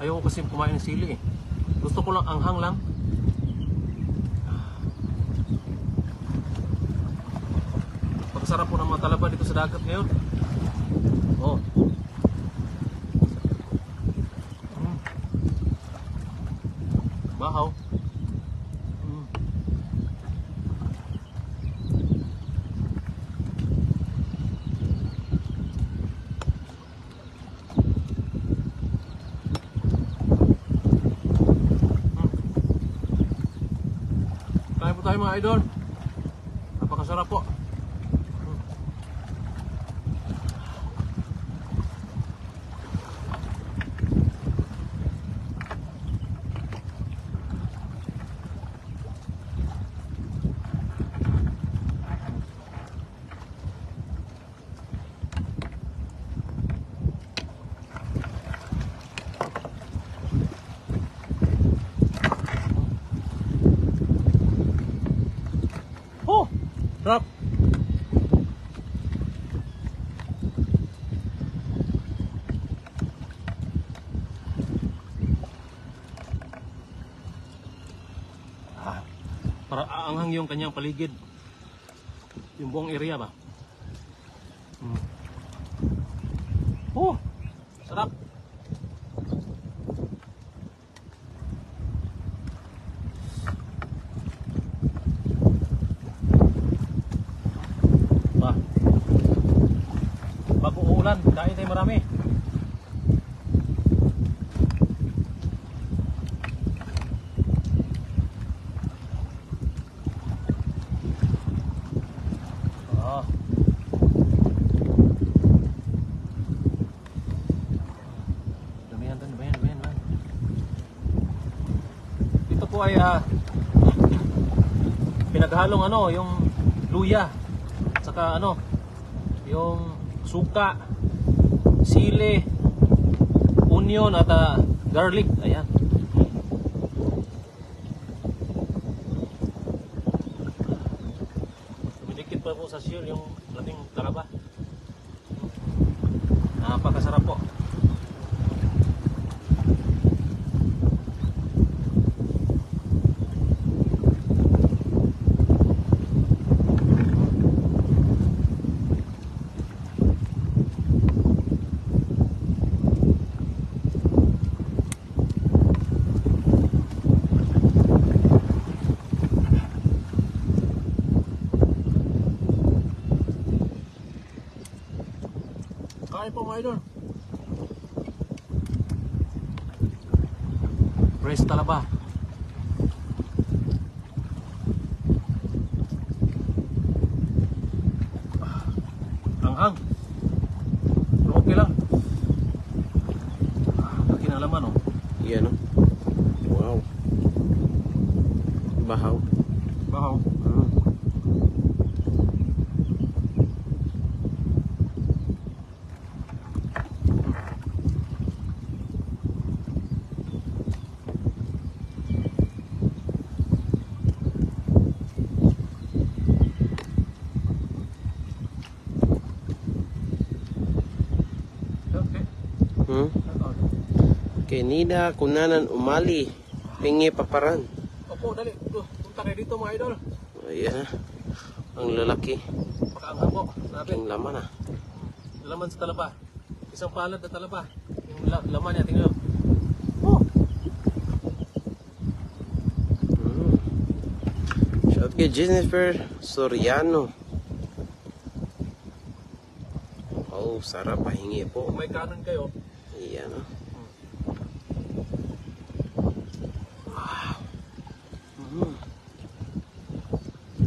Ayoko kasi kumain ng sili eh. Gusto ko lang anghang lang. Pagkasarap po ng mga talaba dito sa dagat ngayon. Oh. Bahaw. Kain po tayo mga idol. Napakasarap po. Sarap. Para aanghang yung kanyang paligid. Yung buong area ba? Oh, sarap. Bago uulan, kain tayo marami. Damihan. Ito po ay pinaghalong yung luya, saka yung suka, sili, onion at garlic. Ayan. Dumidikit pa po sa shield yung lating talaba. Napakasarap po. Kain po mga idol. Fresh talaba. Anghang. Pero okay lang. Laki ng laman oh. Yan oh. Wow. Bahaw. Bahaw. Kenida kunanan umali pingi paparan. Opo, dali. Punta kayo dito mga idol. Ayan ang lalaki. Pakaanghang po. Sabi. Ang laman Laman sa talaba. Isang palad na talaba. Yung laman niya, tingnan nyo. Oh! Shout kay Jennifer Soriano. Oh, sarap pahingi po. Kung may kanon kayo, Ayan oh.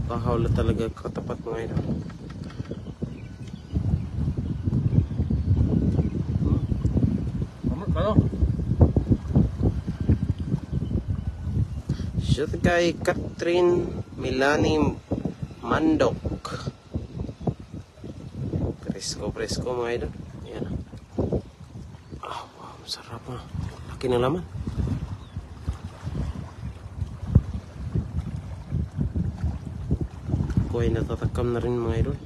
Bahaw na talaga katapat mga idol. Shout kay Catherine Milani Mandok. Presko mga idol. Ayan. Wow, masarap ah. Laki ng laman. Ako ay natatakam na rin mga idol.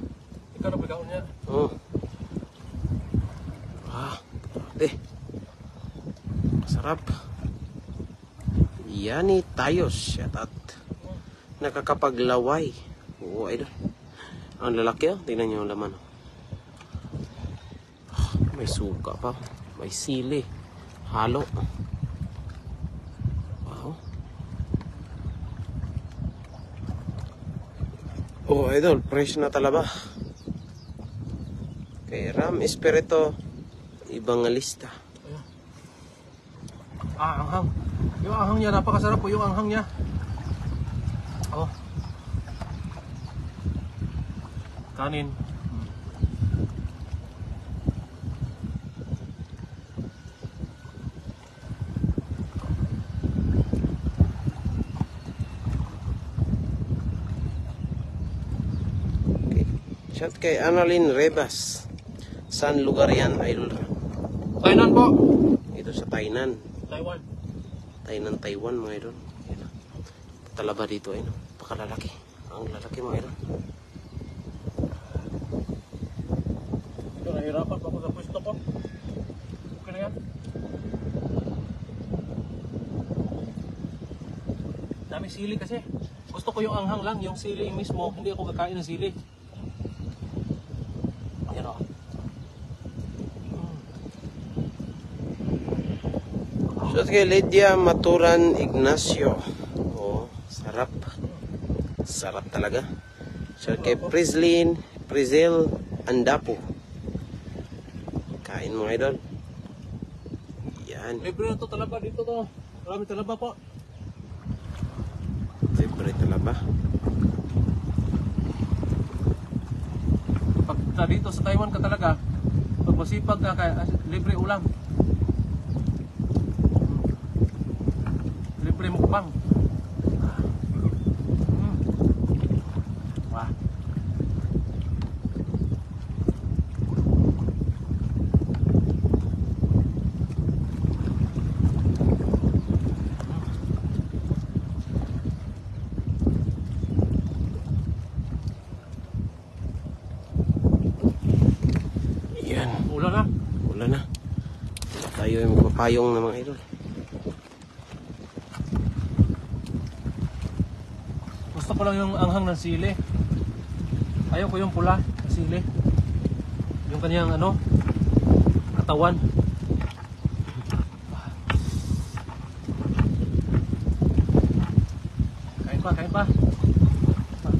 ikaw na pagkaon niya. Oh. Grabe. Masarap. Sarap. Yani tayo. Shout out. Nakakapaglaway. Oo, idol. Ang lalaki, oh. Tingnan nyo yung laman. May suka pa. May sili. Halo. Wow. Oh, idol. Fresh na talaba. Kay Ram Espirito. Ibang lista. Anghang. Yung anghang niya, napakasarap po yung anghang niya. Oh. Kanin. Okay. Shout kay Annalyn Rebas. Saan lugar yan, idol? Tainan po. Ito sa Tainan. Taiwan. Taiwan, mga idol. Yan. Talaba dito, ayun. Pakalalaki. Ang lalaki, mga idol. Ito, nahirapan pa ako sa pwesto ko. Okay na yan. Dami sili kasi. Gusto ko yung anghang lang, yung sili mismo. Hindi ako kakain ng sili. Ayan o. Shout kay Lydia Maturan Ignacio. Oh, sarap. Sarap talaga. Shout kay Prizel Andapo. Kain mga idol. Yan. Libre na to talaba dito to. Marami talaba po. Libre talaba. Pag dito sa Taiwan ka talaga, pag masipag ka kaya libre ulam. Libre mukbang. Wah. Yan. Ulan na. Wala na. Tayo yung magpapayong na mga idol. Gusto ko lang yung anghang ng sili. Ayaw ko yung pula ng sili. Yung kanyang ano, katawan. Kain pa, kain pa.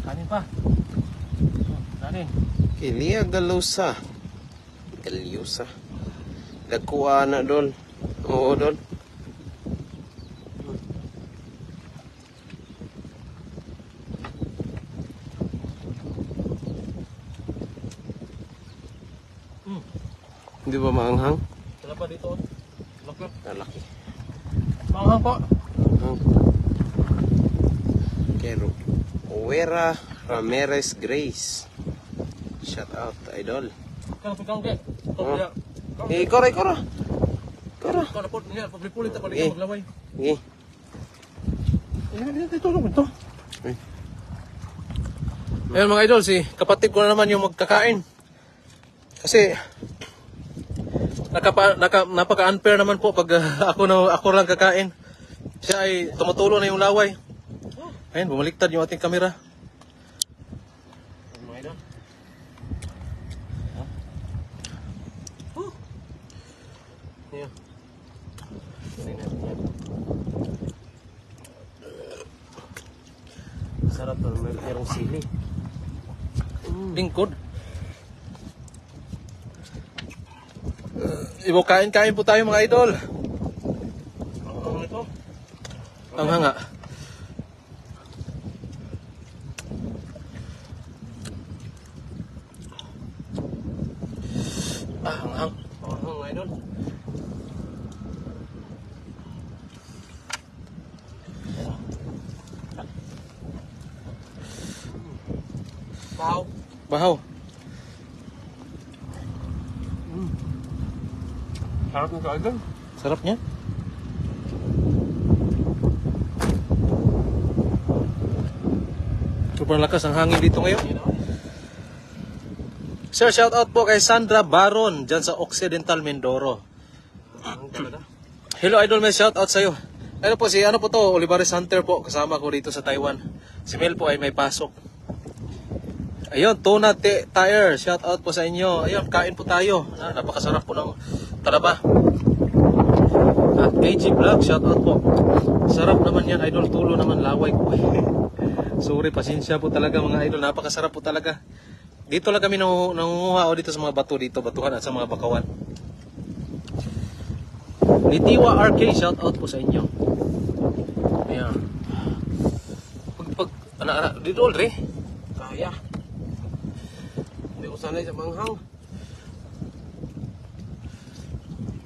Kanin pa. Kanin. Ilia Galusa. Galusa. Dakuha na dol. Oo dol. Hindi ba maanghang? Wala pa dito. Laki. Lalaki. Manghang po. Maanghang. Kero. Owera Ramirez Grace. Shout out, idol. Kang pikang ke. Oh. Ikora. Kara po niya, pablipulit ako dito maglaway. Sige. Dito lang ito. Eh. Ayun mga idol, si kapatid ko na naman yung magkakain. Kasi napaka-unfair naman po pag ako lang kakain. Siya ay tumutulo na yung laway. Ayun, bumaliktad yung ating kamera. Mga idol. Ayan. Sarap to, merong sili. Lingkod. Ibo kain po tayo mga idol. Ito. Ang hanga. Ang hang. Mga idol. Bahaw. Sarap nito agad. Sarap niya. Super lakas ang hangin dito ngayon. Sir, shout out po kay Sandra Baron dyan sa Occidental Mindoro. Hello Idol, may shout out sa'yo. Ano po si, ano po to, Olivares Hunter po, kasama ko dito sa Taiwan. Si Mel po ay may pasok. Ayun, Tuna Tire, shout out po sa inyo. Ayun, kain po tayo. Napakasarap po ng talaba. At KG Vlog, shout out po. Sarap naman yan, Idol, tulo naman, laway ko. Sorry, pasensya po talaga mga Idol, napakasarap po talaga. Dito lang kami nangunguha o dito sa mga bato dito, batuhan at sa mga bakawan. Nitiwa RK, shout out po sa inyo. Ayan. Dito Aldre. Kaya. Hindi ko sanay sa manghang.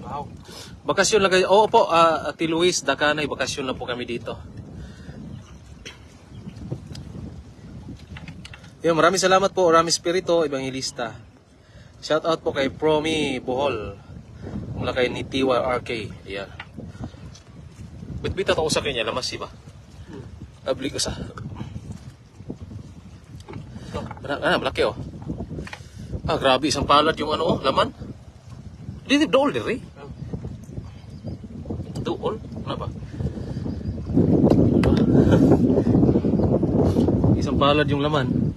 Wow. Bakasyon lang kayo. Oo po, Ate Luis, Dakanay, bakasyon lang po kami dito. Ayan, maraming salamat po, Rami Spirito, Evangelista. Shout out po kay Promi Bohol. Mula kay Nitiwa RK. Ayan. Bitbita ako sa kanya, lamas iba. Abli ko sa... malaki oh. Grabe, isang palad yung ano oh, laman. Dito dool dire. Dool? Ano ba? Isang palad yung laman.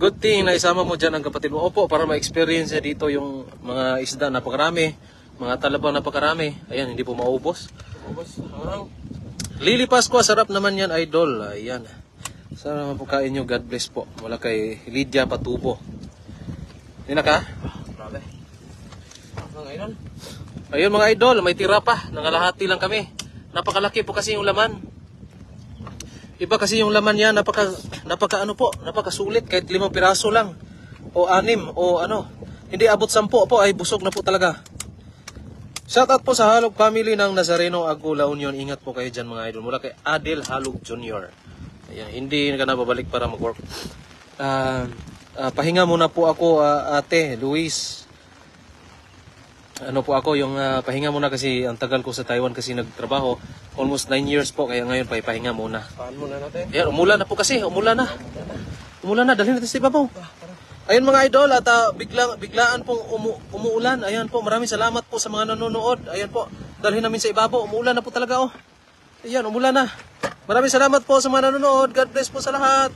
Good thing na isama mo dyan ang kapatid mo. Opo, para ma-experience niya dito yung mga isda napakarami. Mga talabang napakarami. Ayan, hindi po maubos. Lili Pascua, sarap naman yan, Idol. Ayan. Sana naman po kain nyo. God bless po. Wala kay Lydia Patubo. Hindi na ka? Grabe. Mga Idol. Ayun mga Idol, may tira pa. Nangalahati lang kami. Napakalaki po kasi yung laman. Iba kasi yung laman niya, napakasulit, kahit 5 piraso lang. O 6, o ano. Hindi abot 10 po, ay busog na po talaga. Shoutout po sa Halog family ng Nazareno, Agula Union. Ingat po kayo dyan mga Idol. Mula kay Adel Halog Jr. Ayan, hindi ka na babalik para mag-work. Pahinga muna po ako, Ate Luis. Ano po ako, yung pahinga muna kasi ang tagal ko sa Taiwan kasi nagtrabaho. Almost 9 years po, kaya ngayon pahinga muna. Paan muna natin. Ayan, umulan na po kasi, umulan na. Umulan na, dalhin natin sa ibabaw. Ayun mga Idol, at biglaan pong umuulan. Ayan po, maraming salamat po sa mga nanonood. Ayan po, dalhin namin sa ibabaw. Umuulan na po talaga oh. Ayan, umulan na. Maraming salamat po sa mga nanonood. God bless po sa lahat.